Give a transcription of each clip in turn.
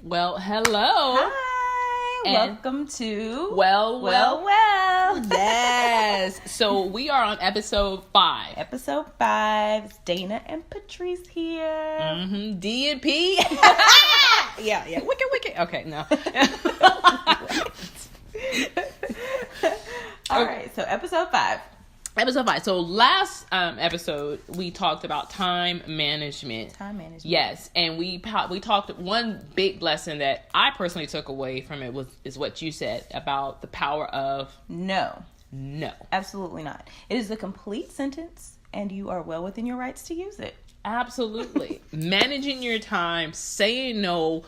Well, hello. Hi. And welcome to Well. Yes. So we are on episode 5. Episode 5. It's Dana and Patrice here. D and P. Yeah. Wicked. Okay, no. All right. So episode 5. Episode 5. So last episode we talked about time management. Yes, and we talked. One big lesson that I personally took away from it is what you said about the power of no. Absolutely not. It is a complete sentence, and you are well within your rights to use it. Absolutely. Managing your time, saying no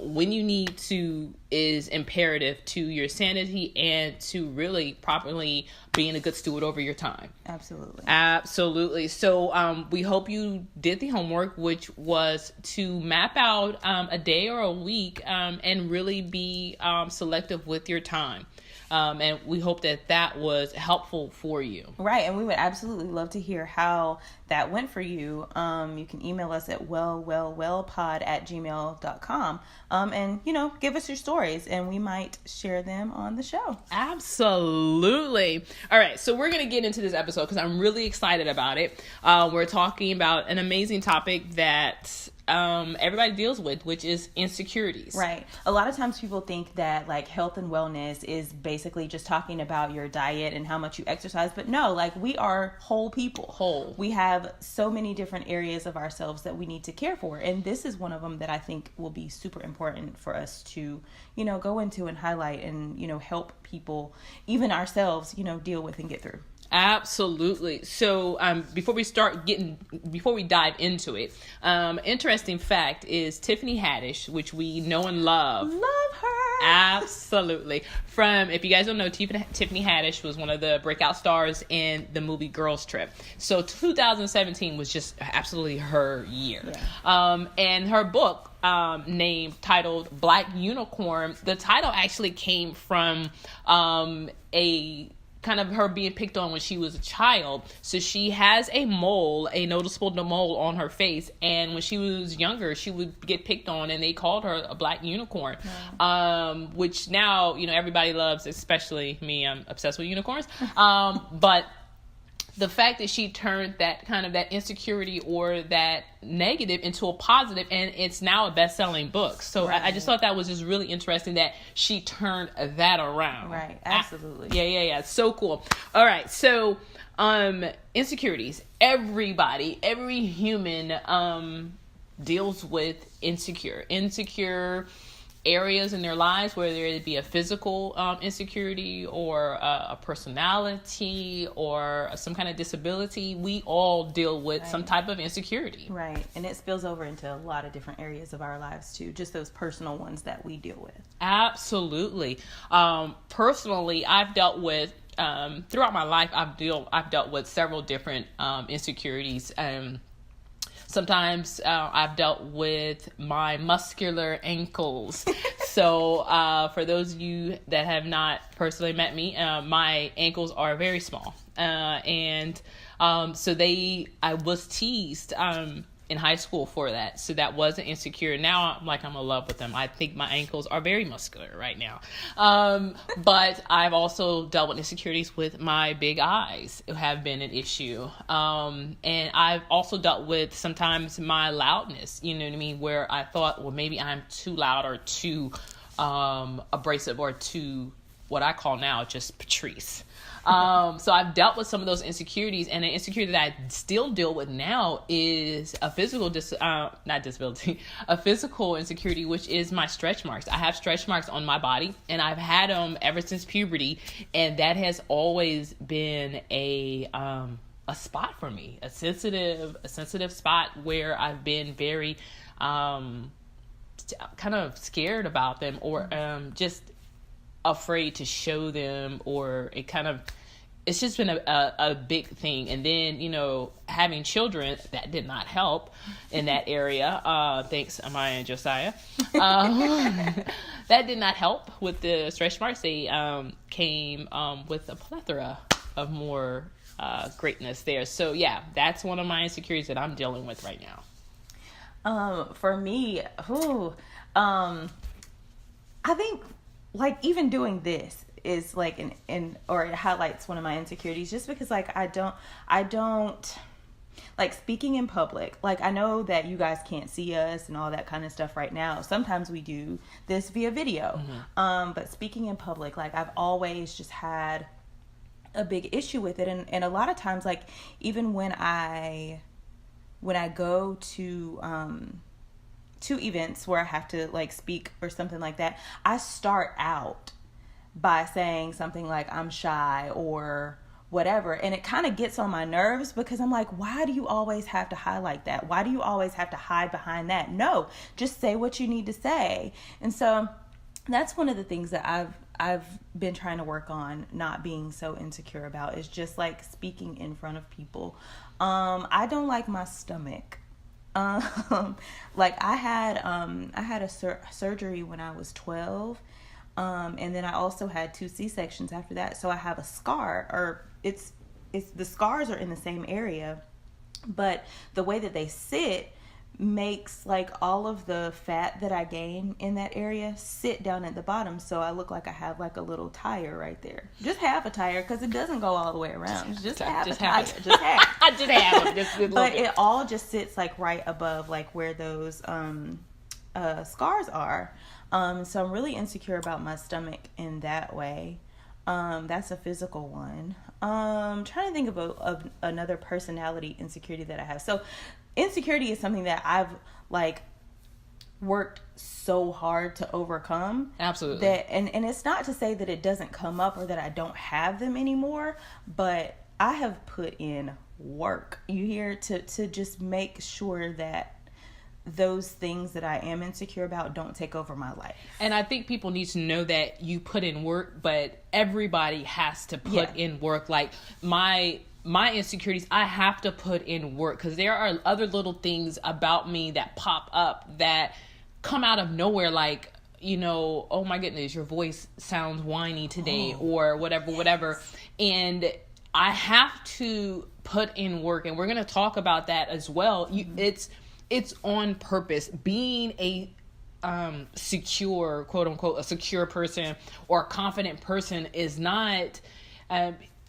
when you need to is imperative to your sanity and to really properly being a good steward over your time. Absolutely. So we hope you did the homework, which was to map out a day or a week and really be selective with your time. And we hope that was helpful for you. Right. And we would absolutely love to hear how that went for you. You can email us at wellpod@gmail.com. And, give us your stories and we might share them on the show. Absolutely. All right. So we're going to get into this episode because I'm really excited about it. We're talking about an amazing topic that everybody deals with, which is insecurities. Right. A lot of times people think that health and wellness is basically just talking about your diet and how much you exercise, but no, we are whole people. We have so many different areas of ourselves that we need to care for, and this is one of them that I think will be super important for us to go into and highlight and help people, even ourselves, deal with and get through. Absolutely. So before we dive into it, interesting fact is Tiffany Haddish, which we know and love. Love her. Absolutely. If you guys don't know, Tiffany Haddish was one of the breakout stars in the movie Girls Trip. So 2017 was just absolutely her year. Yeah. And her book, titled Black Unicorn, the title actually came from a kind of her being picked on when she was a child. So she has a noticeable mole on her face, and when she was younger she would get picked on and they called her a black unicorn. Wow. Which now everybody loves, especially me. I'm obsessed with unicorns. But the fact that she turned that insecurity or that negative into a positive, and it's now a best-selling book. So right. I just thought that was just really interesting that she turned that around. Right, absolutely. Yeah. So cool. All right, so insecurities. Every human deals with insecure areas in their lives, whether it be a physical insecurity or a personality or some kind of disability. We all deal with some type of insecurity. Right. And it spills over into a lot of different areas of our lives too, just those personal ones that we deal with. Absolutely. Personally, I've dealt with throughout my life, I've dealt with several different insecurities. Sometimes I've dealt with my muscular ankles. So for those of you that have not personally met me, my ankles are very small. And so I was teased in high school for that. So that wasn't insecure. Now I'm in love with them. I think my ankles are very muscular right now. But I've also dealt with insecurities with my big eyes have been an issue. And I've also dealt with sometimes my loudness, where I thought, well, maybe I'm too loud or too abrasive or too what I call now just Patrice. So I've dealt with some of those insecurities, and an insecurity that I still deal with now is a physical a physical insecurity, which is my stretch marks. I have stretch marks on my body, and I've had them ever since puberty, and that has always been a spot for me, a sensitive spot where I've been very kind of scared about them, or just afraid to show them, or it's just been a big thing. And then having children, that did not help in that area. Thanks, Amaya and Josiah. That did not help with the stretch marks. They came with a plethora of more greatness there. So yeah, that's one of my insecurities that I'm dealing with right now. For me, I think like even doing this is like or it highlights one of my insecurities, just because like I don't like speaking in public. Like, I know that you guys can't see us and all that kind of stuff right now. Sometimes we do this via video. But speaking in public, like I've always just had a big issue with it. And a lot of times, like even when I go to events where I have to like speak or something like that, I start out by saying something like I'm shy or whatever, and it kind of gets on my nerves, because I'm like, why do you always have to highlight that? Why do you always have to hide behind that? No, just say what you need to say. And so that's one of the things that I've been trying to work on not being so insecure about, is just like speaking in front of people. I don't like my stomach. Like I had a surgery when I was 12. And then I also had 2 C-sections after that. So I have a scar, or it's the scars are in the same area, but the way that they sit makes like all of the fat that I gain in that area sit down at the bottom. So I look like I have like a little tire right there. Just half a tire, because it doesn't go all the way around. Just half a tire. Just half. But it all just sits like right above like where those scars are. So I'm really insecure about my stomach in that way. That's a physical one. Trying to think of another personality insecurity that I have. So insecurity is something that I've like worked so hard to overcome. Absolutely. And it's not to say that it doesn't come up or that I don't have them anymore, but I have put in work, you hear, to just make sure that those things that I am insecure about don't take over my life. And I think people need to know that you put in work, but everybody has to put in work. Like my insecurities, I have to put in work, because there are other little things about me that pop up that come out of nowhere, like, you know, oh my goodness, your voice sounds whiny today, or whatever. And I have to put in work, and we're going to talk about that as well. It's on purpose. Being a secure, quote unquote, a secure person or a confident person is not,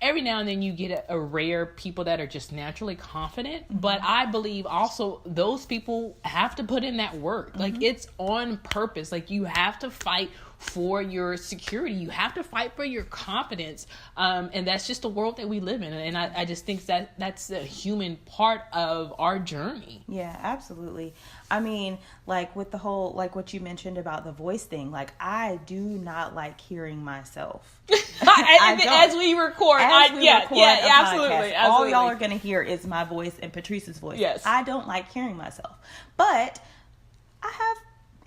every now and then you get a rare people that are just naturally confident. But I believe also those people have to put in that work. Like, it's on purpose. Like, you have to fight for your security. You have to fight for your confidence. And that's just the world that we live in. And I just think that that's a human part of our journey. Yeah, absolutely. I mean, like with the whole, like what you mentioned about the voice thing, like I do not like hearing myself. As we record. Absolutely. All y'all are going to hear is my voice and Patrice's voice. Yes. I don't like hearing myself. But I have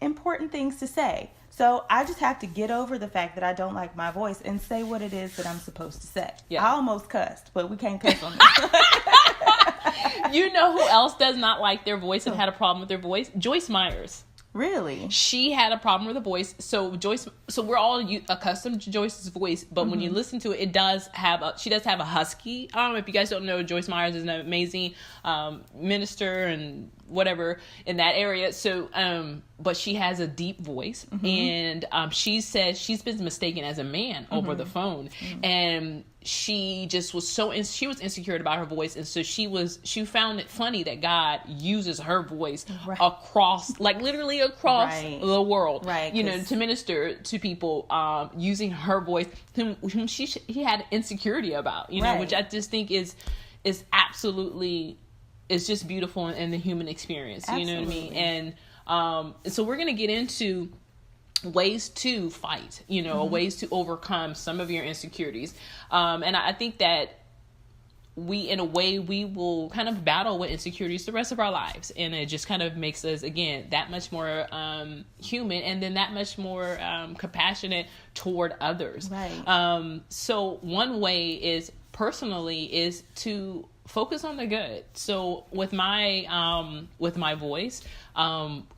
important things to say. So I just have to get over the fact that I don't like my voice and say what it is that I'm supposed to say. Yeah. I almost cussed, but we can't cuss on this. You know who else does not like their voice and had a problem with their voice? Joyce Myers. Really? She had a problem with the voice. So we're all accustomed to Joyce's voice, but when you listen to it, she does have a husky. If you guys don't know, Joyce Myers is an amazing minister and whatever in that area. So, but she has a deep voice, and she says she's been mistaken as a man over the phone, and she just was she was insecure about her voice, and so she found it funny that God uses her voice across, like literally across the world, you know, to minister to people, using her voice whom he had insecurity about, you know, which I just think is absolutely, it's just beautiful in the human experience. Absolutely. You know what I mean? And so we're gonna get into ways to fight, you know, ways to overcome some of your insecurities. And I think that in a way, we will kind of battle with insecurities the rest of our lives. And it just kind of makes us, again, that much more human, and then that much more compassionate toward others. Right. So one way is to focus on the good. So with my voice,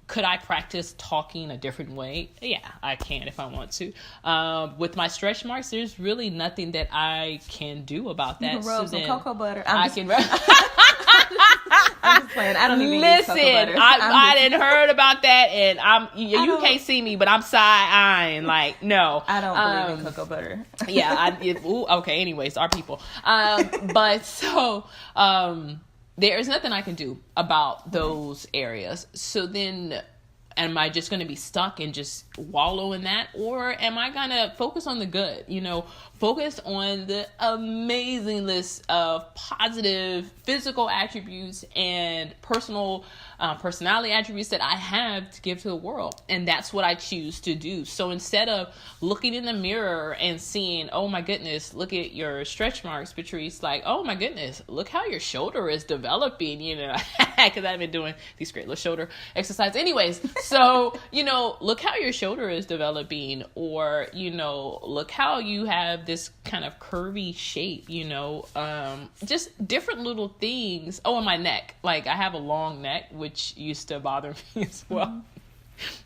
could I practice talking a different way? Yeah, I can if I want to. With my stretch marks, there's really nothing that I can do about that. You can rub some cocoa butter. I'm just playing. I don't even Listen, eat cocoa butter. I didn't heard about that, and you can't see me, but I'm side-eyeing. Like, no. I don't believe in cocoa butter. Yeah. Okay. Anyways, our people. But so, there is nothing I can do about those areas. So then, am I just going to be stuck and just wallow in that? Or am I going to focus on the good? Focus on the amazing list of positive physical attributes and personality attributes that I have to give to the world. And that's what I choose to do. So instead of looking in the mirror and seeing, oh my goodness, look at your stretch marks, Patrice, like, oh my goodness, look how your shoulder is developing, because I've been doing these great little shoulder exercises. Anyways, so, look how your shoulder is developing, or, look how you have this kind of curvy shape, just different little things. Oh, and my neck, like I have a long neck, which used to bother me as well. Mm-hmm.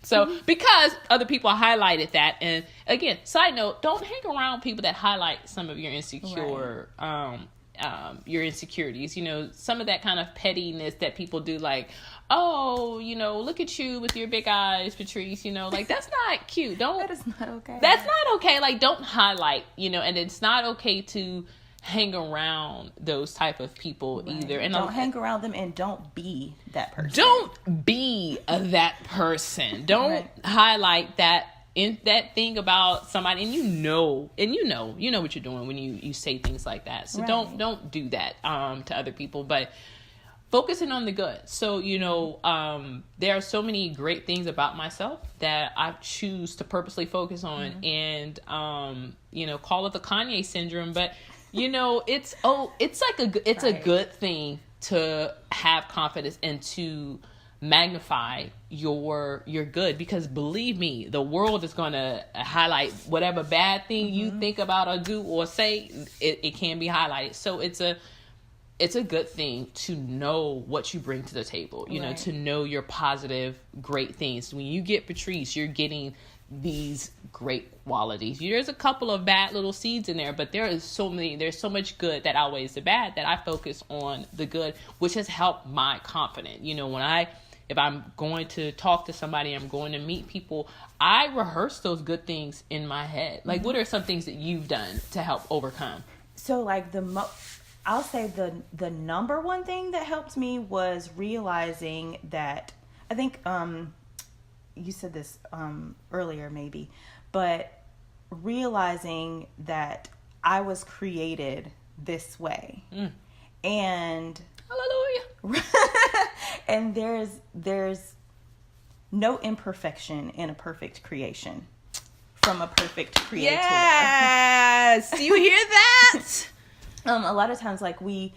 So because other people highlighted that, and again, side note, don't hang around people that highlight some of your insecure, your insecurities, some of that kind of pettiness that people do, like, oh, look at you with your big eyes, Patrice, like that's not cute. That is not okay. That's not okay. Like, don't highlight, and it's not okay to hang around those type of people either. And don't hang around them, and don't be that person. Don't be that person. Don't highlight that thing about somebody, and you know what you're doing when you say things like that. So don't do that to other people, but focusing on the good. So, there are so many great things about myself that I choose to purposely focus on, and call it the Kanye syndrome, but it's a good thing to have confidence and to magnify your good, because believe me, the world is going to highlight whatever bad thing you think about or do or say. It can be highlighted. So it's a good thing to know what you bring to the table, to know your positive, great things. When you get Patrice, you're getting these great qualities. There's a couple of bad little seeds in there, but there's so much good that outweighs the bad, that I focus on the good, which has helped my confidence. If I'm going to talk to somebody, I'm going to meet people, I rehearse those good things in my head. Like, what are some things that you've done to help overcome? So, like, I'll say the number one thing that helped me was realizing that, I think you said this earlier maybe, but realizing that I was created this way. And hallelujah. And there's no imperfection in a perfect creation from a perfect creator. Yes. You hear that? A lot of times, like, we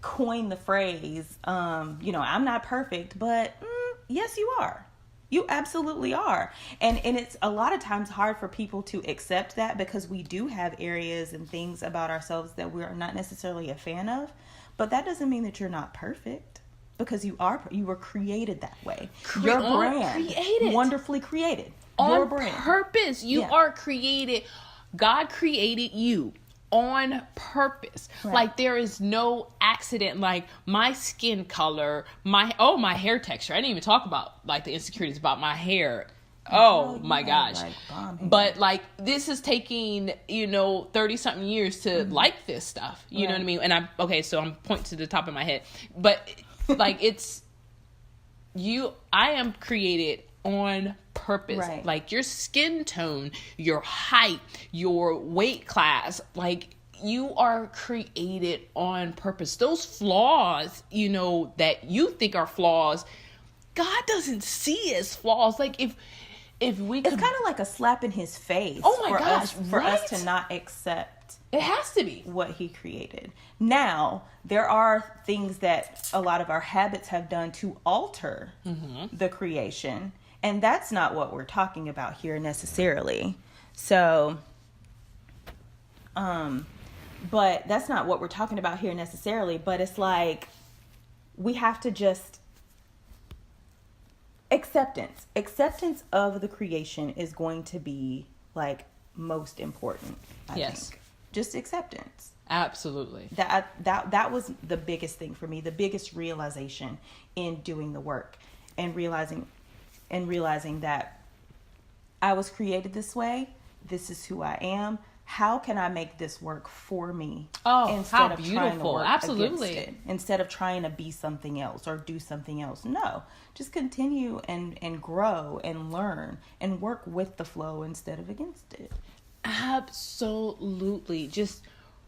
coin the phrase, I'm not perfect, but yes, you are. You absolutely are. And it's a lot of times hard for people to accept that, because we do have areas and things about ourselves that we are not necessarily a fan of. But that doesn't mean that you're not perfect, because you were created that way. Your brand, wonderfully created. Your brand. Purpose. You are created. God created you on purpose. Like, there is no accident. Like, my skin color, my hair texture. I didn't even talk about, like, the insecurities about my hair. Oh my gosh. But, like, this is taking, 30 something years to like this stuff. You know what I mean? And I'm pointing to the top of my head. But, like, I am created on purpose. Like, your skin tone, your height, your weight class, like, you are created on purpose. Those flaws, that you think are flaws, God doesn't see as flaws. Like, if we could, it's kind of like a slap in his face. Oh my gosh, for us to not accept. It has to be what he created. Now, there are things that a lot of our habits have done to alter the creation. And that's not what we're talking about here necessarily. So, but that's not what we're talking about here necessarily. But it's like, we have to just acceptance of the creation is going to be, like, most important, I think. just acceptance. Absolutely. That was the biggest thing for me, the biggest realization in doing the work, and realizing that I was created this way. This is who I am. How can I make this work for me? Oh, instead how of beautiful. trying to work Absolutely. against it. Instead of trying to be something else or do something else. No, just continue and grow and learn and work with the flow instead of against it. Absolutely. Just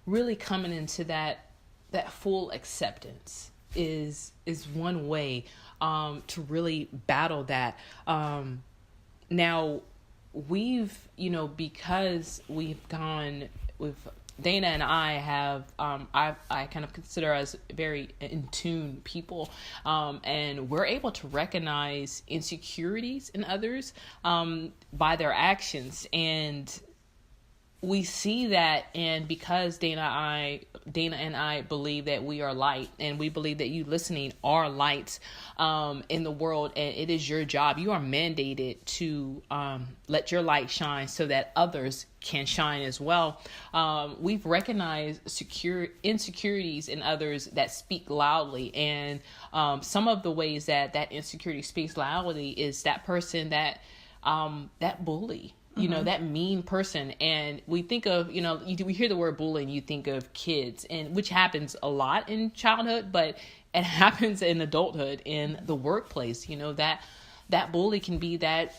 really coming into that full acceptance is one way to really battle that. Now, we've, because we've gone with Dana and I have, I kind of consider us very in tune people, and we're able to recognize insecurities in others by their actions, and we see that. And because Dana and I believe that we are light, and we believe that you listening are lights in the world, and it is your job. You are mandated to let your light shine so that others can shine as well. We've recognized insecurities in others that speak loudly, and some of the ways that insecurity speaks loudly is that person that bully. That mean person. And we think of, we hear the word bullying, you think of kids, and which happens a lot in childhood, but it happens in adulthood, in the workplace. That bully can be that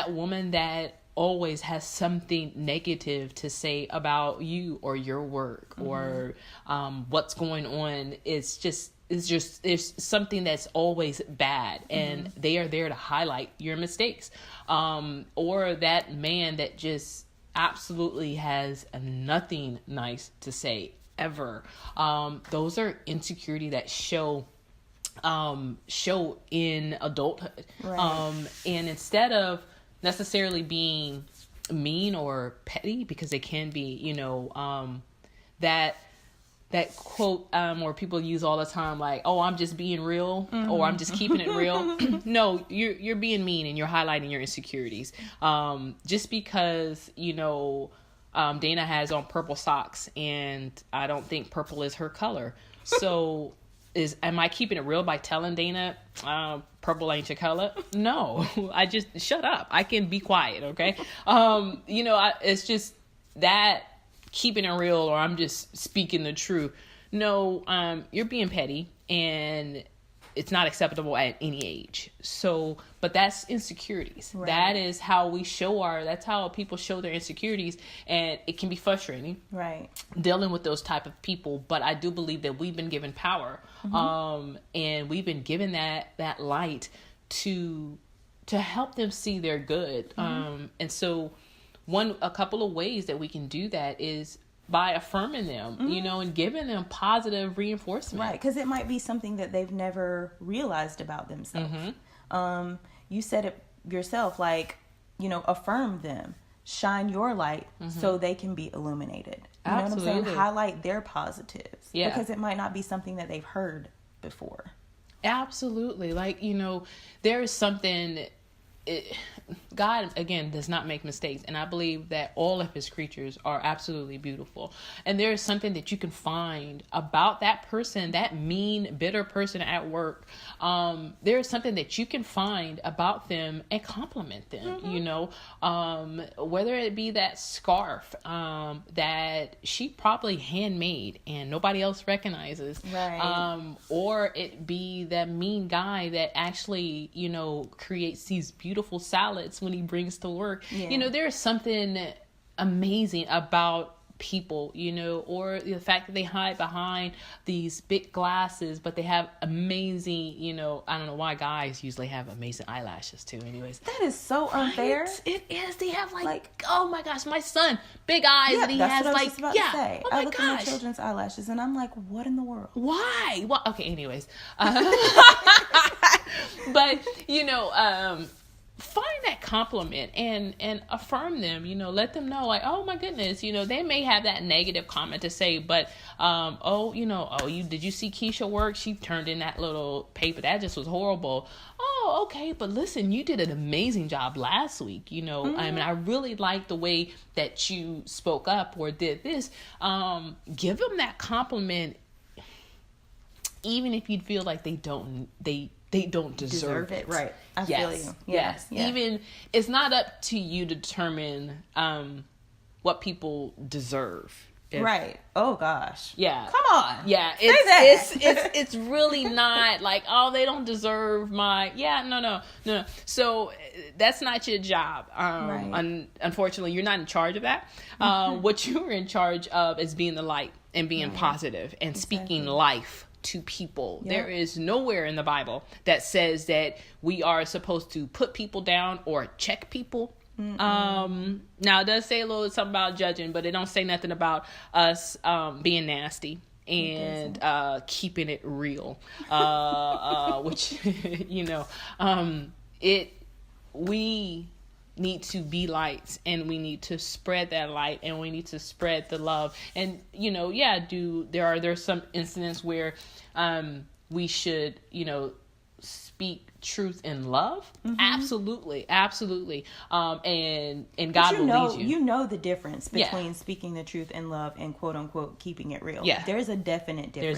woman that always has something negative to say about you or your work, or what's going on. It's something that's always bad, and they are there to highlight your mistakes. Or that man that just absolutely has nothing nice to say ever. Those are insecurity that show in adulthood. Right. And instead of necessarily being mean or petty, because they can be, that quote, or people use all the time, like, oh, I'm just being real, or I'm just keeping it real. No, you're being mean, and you're highlighting your insecurities. Just because, Dana has on purple socks, and I don't think purple is her color. So am I keeping it real by telling Dana, purple ain't your color? No, I just shut up. I can be quiet. Okay. It's just that, keeping it real, or I'm just speaking the truth. No, you're being petty, and it's not acceptable at any age. So, but that's insecurities. Right. That is how we that's how people show their insecurities, and it can be frustrating. Right. Dealing with those type of people. But I do believe that we've been given power, and we've been given that light to help them see their good. And so, a couple of ways that we can do that is by affirming them, and giving them positive reinforcement. Right, because it might be something that they've never realized about themselves. You said it yourself, like, affirm them, shine your light so they can be illuminated. You know what I'm saying? Highlight their positives. Yeah. Because it might not be something that they've heard before. Absolutely. Like, there is something... God, again, does not make mistakes. And I believe that all of his creatures are absolutely beautiful. And there is something that you can find about that person, that mean, bitter person at work. There is something that you can find about them and compliment them, whether it be that scarf that she probably handmade and nobody else recognizes. Right. Or it be that mean guy that actually, creates these beautiful salads when he brings to work. Yeah. There's something amazing about people, or the fact that they hide behind these big glasses, but they have amazing, I don't know why guys usually have amazing eyelashes too. Anyways, that is so unfair. Right? It is. They have like oh my gosh, my son, big eyes, and he has what like, I was about to say. Oh I my look at my children's eyelashes, and I'm like, what in the world? Why? Well, okay. Anyways, but find that compliment and affirm them, let them know like, oh my goodness, they may have that negative comment to say, but, did you see Keisha work? She turned in that little paper. That just was horrible. Oh, okay. But listen, you did an amazing job last week. I mean, I really like the way that you spoke up or did this. Give them that compliment, even if you feel like they don't deserve it. Right. I feel you. Yes. Yeah. Even it's not up to you to determine what people deserve. Right. Oh gosh. Yeah. Come on. Yeah. It's really not like, oh, they don't deserve my. Yeah. No. So that's not your job. Right. Unfortunately, you're not in charge of that. What you're in charge of is being the light and being positive and speaking life to people. Yep. There is nowhere in the Bible that says that we are supposed to put people down or check people. Now it does say a little something about judging, but it don't say nothing about us being nasty and keeping it real, which we need to be lights, and we need to spread that light, and we need to spread the love. And there's some incidents where we should speak truth in love. Absolutely. And God will lead you. You know the difference between speaking the truth in love and quote unquote keeping it real. Yeah. There's a definite difference.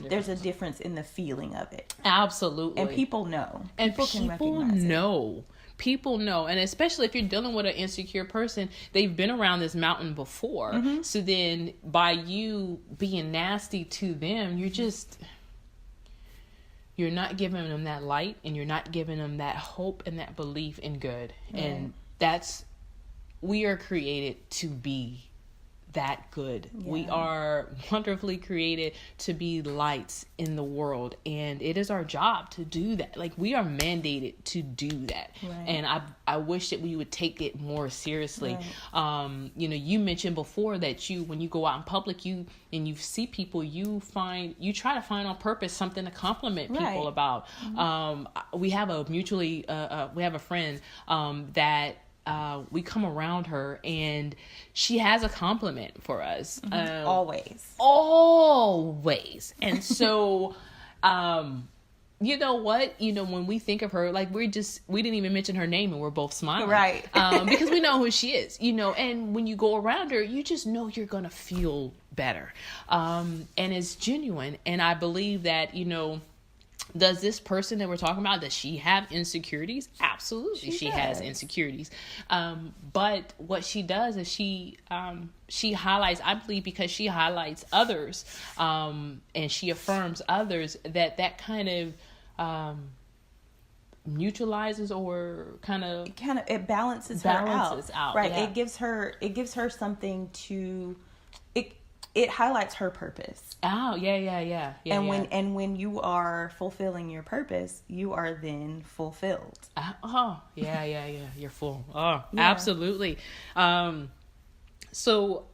There's a difference in the feeling of it. Absolutely. And people know. And people know. People know, and especially if you're dealing with an insecure person, they've been around this mountain before. So then by you being nasty to them, you're not giving them that light, and you're not giving them that hope and that belief in good. Right. And we are created to be that good. Yeah. We are wonderfully created to be lights in the world, and it is our job to do that. Like, we are mandated to do that. Right. And I wish that we would take it more seriously. Right. You mentioned before that when you go out in public, and you see people, you try to find on purpose something to compliment people about. We have a friend that we come around her, and she has a compliment for us. Always. And so, you know what? When we think of her, like, we didn't even mention her name, and we're both smiling. Right. Because we know who she is, and when you go around her, you just know you're going to feel better. And it's genuine. And I believe that, does this person that we're talking about, does she have insecurities? Absolutely, she has insecurities. But what she does is she highlights, I believe, because she highlights others, and she affirms others, that kind of neutralizes or it balances her out. Right. Yeah. It gives her something to. It highlights her purpose. Oh, yeah. When you are fulfilling your purpose, you are then fulfilled. Yeah. You're full. Yeah. Absolutely. So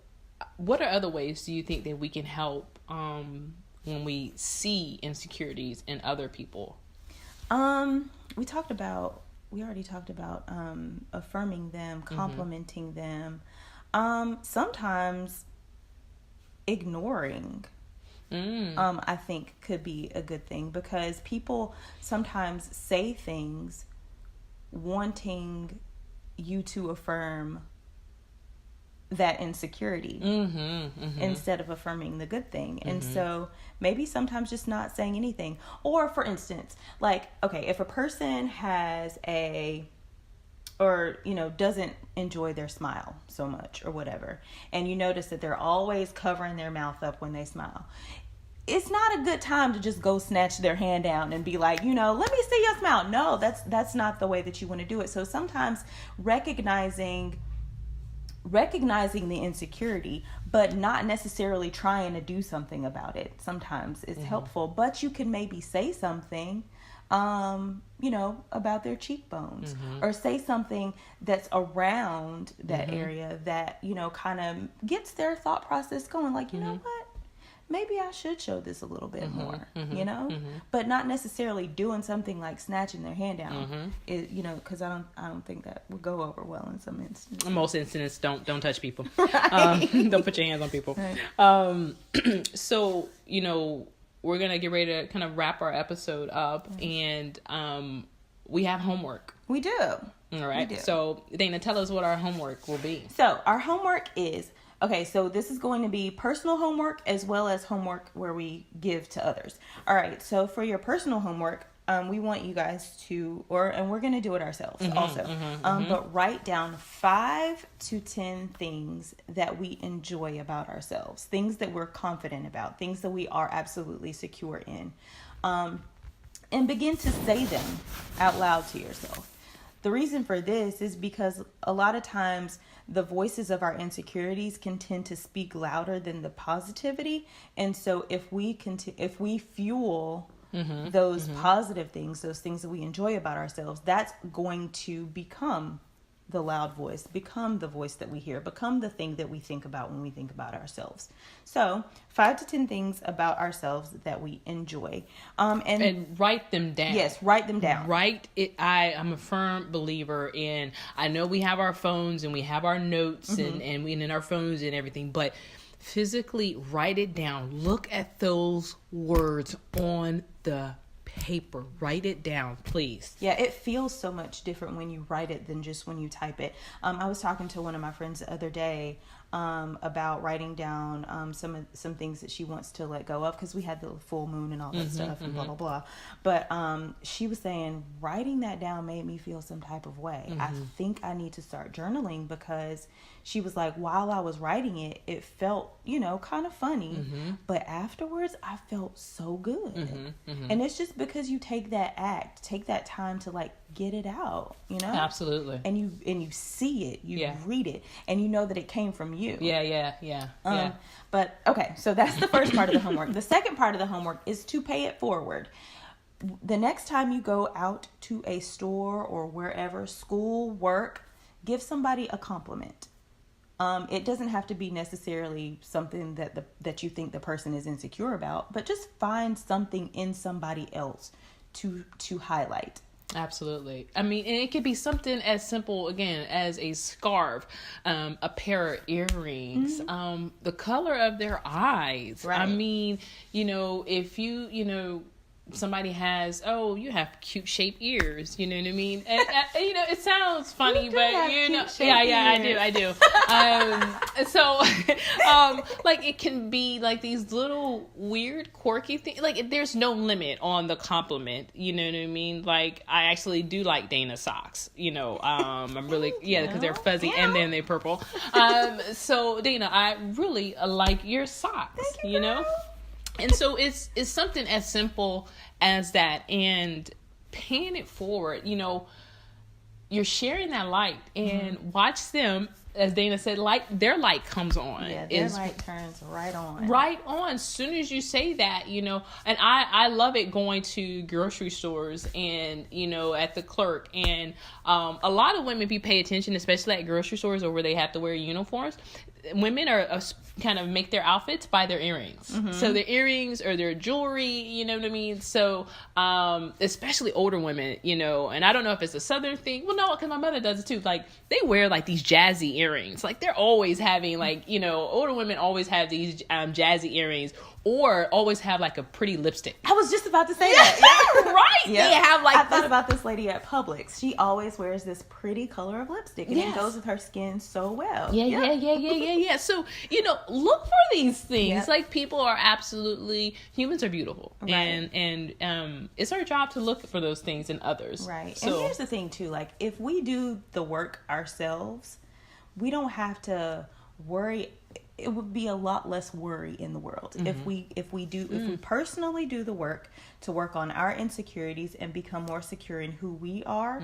what are other ways do you think that we can help when we see insecurities in other people? We already talked about affirming them, complimenting them. Sometimes ignoring I think could be a good thing, because people sometimes say things wanting you to affirm that insecurity instead of affirming the good thing. And so maybe sometimes just not saying anything. Or for instance, like, okay, if a person has doesn't enjoy their smile so much or whatever, and you notice that they're always covering their mouth up when they smile, it's not a good time to just go snatch their hand down and be like, let me see your smile. No, that's not the way that you want to do it. So sometimes recognizing the insecurity, but not necessarily trying to do something about it, sometimes is helpful. But you can maybe say something about their cheekbones, or say something that's around that area that, kind of gets their thought process going. Like, you know what? maybe I should show this a little bit more, you know, but not necessarily doing something like snatching their hand down. It, you know, because I don't think that would go over well in some instances. Most incidents, don't touch people. Right. Don't put your hands on people. Right. So, you know, we're gonna get ready to kind of wrap our episode up, and we have homework. We do. All right. We do. So, Dana, tell us what our homework will be. So our homework is, okay, so this is going to be personal homework as well as homework where we give to others. All right. So for your personal homework, we want you guys to, and we're going to do it ourselves also, but write down 5 to 10 things that we enjoy about ourselves, things that we're confident about, things that we are absolutely secure in, and begin to say them out loud to yourself. The reason for this is because a lot of times the voices of our insecurities can tend to speak louder than the positivity. And so if we fuel those positive things, those things that we enjoy about ourselves, that's going to become the loud voice, become the voice that we hear, become the thing that we think about when we think about ourselves. So 5 to 10 things about ourselves that we enjoy. And write them down. Yes, write them down. Write it. I'm a firm believer in, I know we have our phones and we have our notes and we in our phones and everything, but physically write it down. Look at those words on the paper. Write it down, please. Yeah, it feels so much different when you write it than just when you type it. I was talking to one of my friends the other day about writing down some things that she wants to let go of, because we had the full moon and all that stuff and blah blah blah. But she was saying writing that down made me feel some type of way. I think I need to start journaling, because she was like, while I was writing it, it felt, you know, kind of funny, but afterwards I felt so good. And it's just because you take that time to like get it out, you know? Absolutely. And you see it, you read it, and you know that it came from you. Yeah. But okay, so that's the first part of the homework. The second part of the homework is to pay it forward. The next time you go out to a store or wherever, school, work, give somebody a compliment. It doesn't have to be necessarily something that you think the person is insecure about, but just find something in somebody else to highlight. Absolutely. I mean, and it could be something as simple, again, as a scarf, a pair of earrings, the color of their eyes. Right. I mean, you know, if somebody has, you have cute shaped ears, you know what I mean? And, you know, it sounds funny, but you know, I do. So, like, it can be like these little weird, quirky things. Like, there's no limit on the compliment, you know what I mean? Like, I actually do like Dana socks, you know, I'm really, because they're fuzzy and then they're purple. So Dana, I really like your socks, Thank you, you know? And so it's something as simple as that, and paying it forward. You know, you're sharing that light, and watch them, as Dana said, their light comes on. Yeah, their light turns right on. Right on. As soon as you say that, you know, and I love it going to grocery stores and, you know, at the clerk. And a lot of women, if you pay attention, especially at grocery stores or where they have to wear uniforms, women are kind of make their outfits by their earrings. So their earrings or their jewelry, you know what I mean? So, especially older women, you know, and I don't know if it's a Southern thing. Well, no, because my mother does it too. Like, they wear like these jazzy earrings. Like, they're always having, like, you know, older women always have these jazzy earrings, or always have like a pretty lipstick. I was just about to say that. Right. Yep. They have like I thought about this lady at Publix. She always wears this pretty color of lipstick, and it goes with her skin so well. Yeah. So, you know, look for these things. Yeah. Like, people are humans are beautiful. Right. And it's our job to look for those things in others. Right. So, and here's the thing too, like, if we do the work ourselves, we don't have to worry. It would be a lot less worry in the world if we personally do the work to work on our insecurities and become more secure in who we are.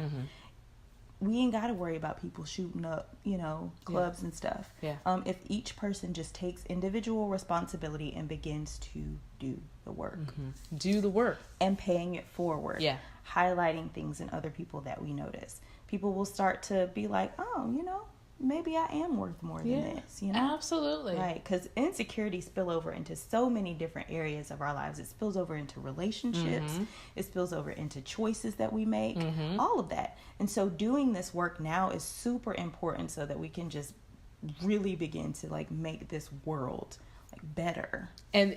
We ain't got to worry about people shooting up, you know, clubs and stuff. Yeah. If each person just takes individual responsibility and begins to do the work. Do the work. And paying it forward. Yeah. Highlighting things in other people that we notice. People will start to be like, oh, you know, maybe I am worth more than this, you know? Absolutely. Right, because insecurities spill over into so many different areas of our lives. It spills over into relationships. It spills over into choices that we make, all of that. And so doing this work now is super important so that we can just really begin to like make this world like better. And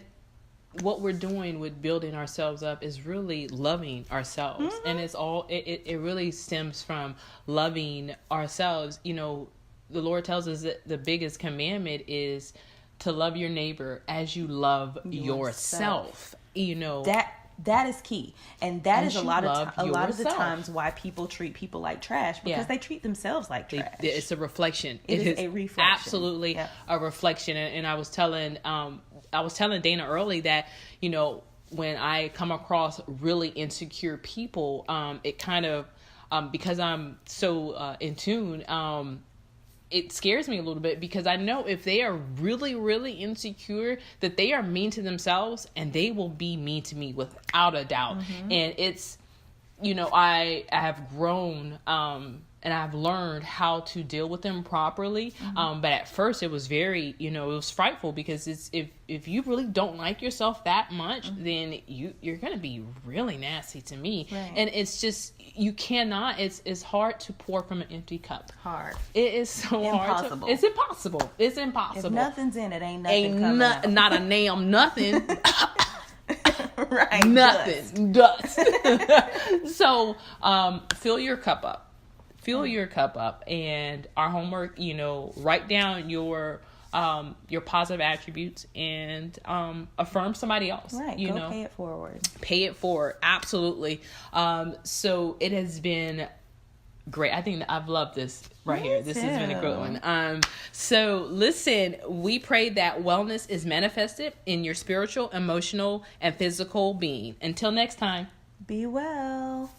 what we're doing with building ourselves up is really loving ourselves. And it's all, it really stems from loving ourselves. You know, the Lord tells us that the biggest commandment is to love your neighbor as you love yourself. You know, that is key, and that is a lot of the yourself. times why people treat people like trash, because they treat themselves like trash. It's a reflection. It is a reflection. Absolutely a reflection. And I was telling Dana early that, you know, when I come across really insecure people, it kind of because I'm so in tune. It scares me a little bit, because I know if they are really, really insecure, that they are mean to themselves, and they will be mean to me without a doubt. And it's, you know, I have grown and I've learned how to deal with them properly. But at first it was very, you know, it was frightful, because it's, if you really don't like yourself that much, then you're going to be really nasty to me. Right. And it's just, you cannot, it's hard to pour from an empty cup. Hard. It is so Impossible. hard. It's impossible. It's impossible. If nothing's in it, ain't nothing coming out. Not a damn nothing. Right. Nothing. Dust. So, fill your cup up. Fill your cup up. And our homework, you know, write down your positive attributes, and affirm somebody else. Right. You Go know, pay it forward. Pay it forward. Absolutely. So it has been great. I think that I've loved this right here. This has been a good one. So listen, we pray that wellness is manifested in your spiritual, emotional, and physical being. Until next time. Be well.